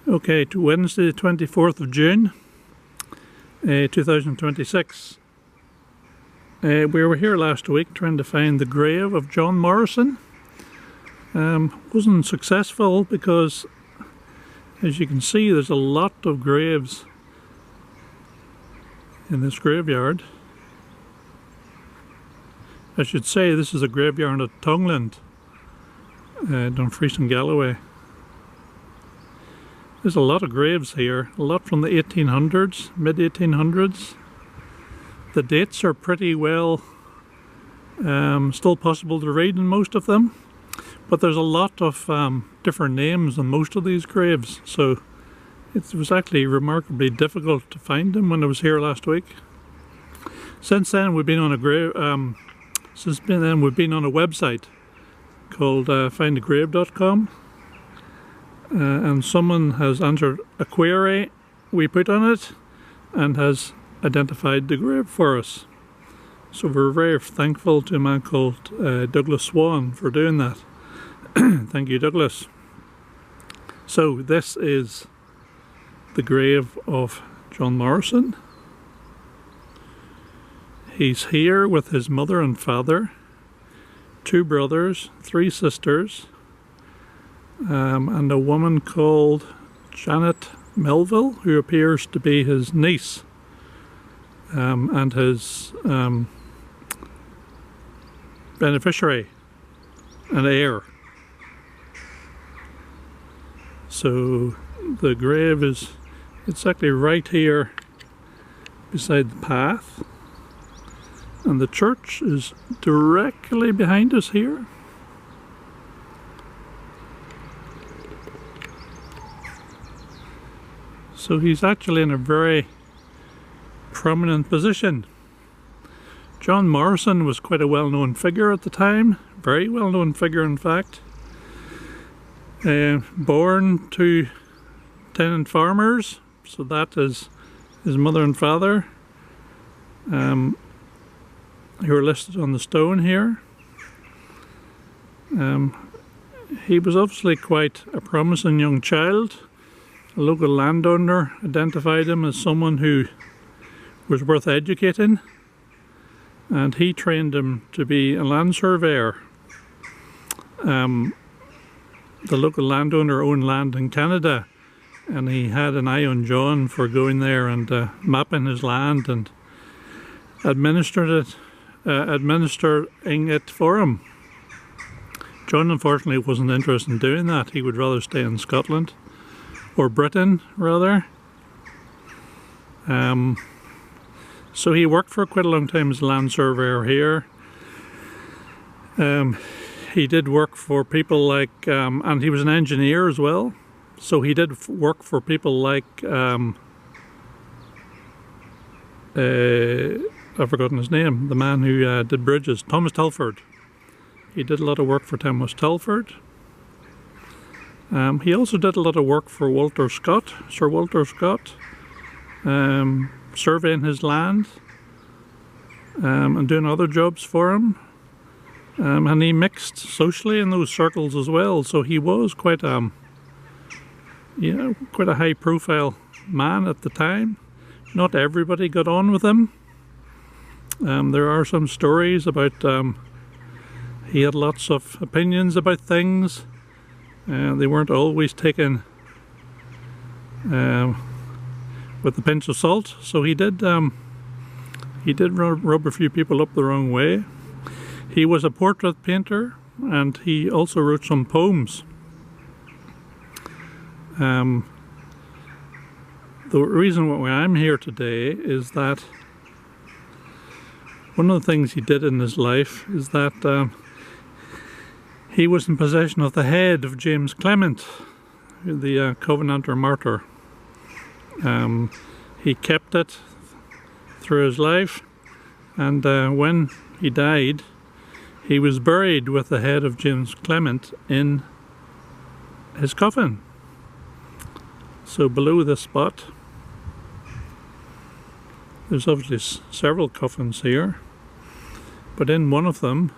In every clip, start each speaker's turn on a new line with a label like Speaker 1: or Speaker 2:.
Speaker 1: Okay, to Wednesday the 24th of June 2026. We were here last week trying to find the grave of John Morrison. Wasn't successful because, as you can see, there's a lot of graves in this graveyard. I should say this is a graveyard at Tongland, Dumfries and Galloway. There's a lot of graves here, a lot from the 1800s, mid-1800s. The dates are pretty well still possible to read in most of them, but there's a lot of different names on most of these graves, so it was actually remarkably difficult to find them when I was here last week. Since then we've been on a website called findagrave.com. And someone has answered a query we put on it and has identified the grave for us. So we're very thankful to a man called Douglas Swan for doing that. Thank you, Douglas. So this is the grave of John Morrison. He's here with his mother and father, 2 brothers, 3 sisters, and a woman called Janet Melville, who appears to be his niece and his beneficiary and heir. So the grave is, it's actually right here beside the path, and the church is directly behind us here. So he's actually in a very prominent position. John Morrison was quite a well-known figure at the time, very well-known figure in fact. Born to tenant farmers, so that is his mother and father, who are listed on the stone here. He was obviously quite a promising young child. A local landowner identified him as someone who was worth educating, and he trained him to be a land surveyor. The local landowner owned land in Canada, and he had an eye on John for going there and mapping his land and administering it for him. John unfortunately wasn't interested in doing that. He would rather stay in Scotland, or Britain rather. So he worked for quite a long time as a land surveyor here. He did work for people like, and he was an engineer as well, so he did work for people like, I've forgotten his name, the man who did bridges, Thomas Telford. He did a lot of work for Thomas Telford. He also did a lot of work for Walter Scott, Sir Walter Scott, surveying his land and doing other jobs for him. And he mixed socially in those circles as well, so he was quite quite a high-profile man at the time. Not everybody got on with him. There are some stories about he had lots of opinions about things. They weren't always taken with a pinch of salt, so he did rub a few people up the wrong way. He was a portrait painter, and he also wrote some poems. The reason why I'm here today is that one of the things he did in his life is that he was in possession of the head of James Clement, the Covenanter martyr. He kept it through his life, and when he died, he was buried with the head of James Clement in his coffin. So below this spot, there's obviously several coffins here, but in one of them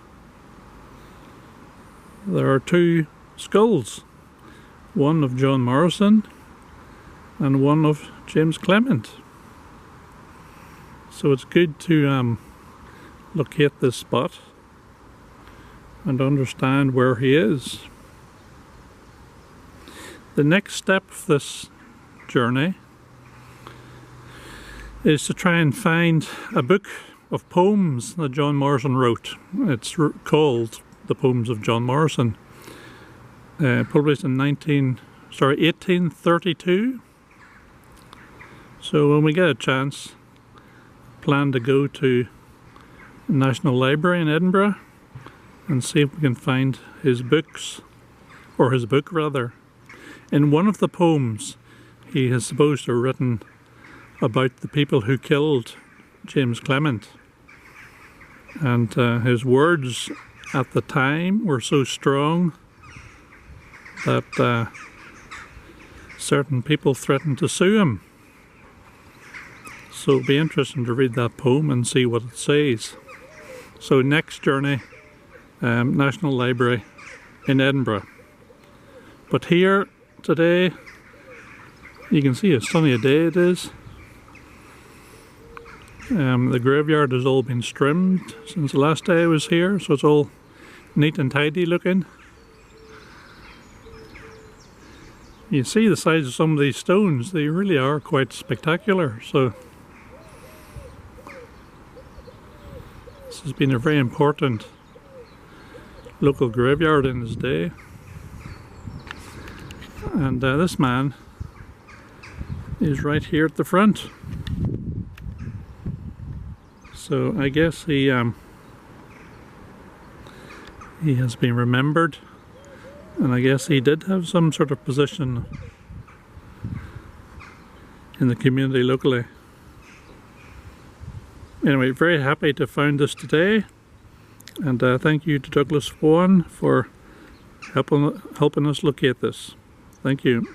Speaker 1: there are 2 skulls, one of John Morrison and one of James Clement. So it's good to locate this spot and understand where he is. The next step of this journey is to try and find a book of poems that John Morrison wrote. It's called The Poems of John Morrison, published in 1832. So when we get a chance, plan to go to the National Library in Edinburgh and see if we can find his books, or his book rather. In one of the poems, he is supposed to have written about the people who killed James Clement, and his words at the time were so strong that certain people threatened to sue him. So it'll be interesting to read that poem and see what it says. So next journey, National Library in Edinburgh. But here today, you can see how sunny a day it is. The graveyard has all been trimmed since the last day I was here, so it's all neat and tidy looking. You see the size of some of these stones, they really are quite spectacular. So this has been a very important local graveyard in his day. And this man is right here at the front. So I guess he has been remembered, and I guess he did have some sort of position in the community locally. Anyway, very happy to find this today, and thank you to Douglas Vaughan for helping us locate this. Thank you.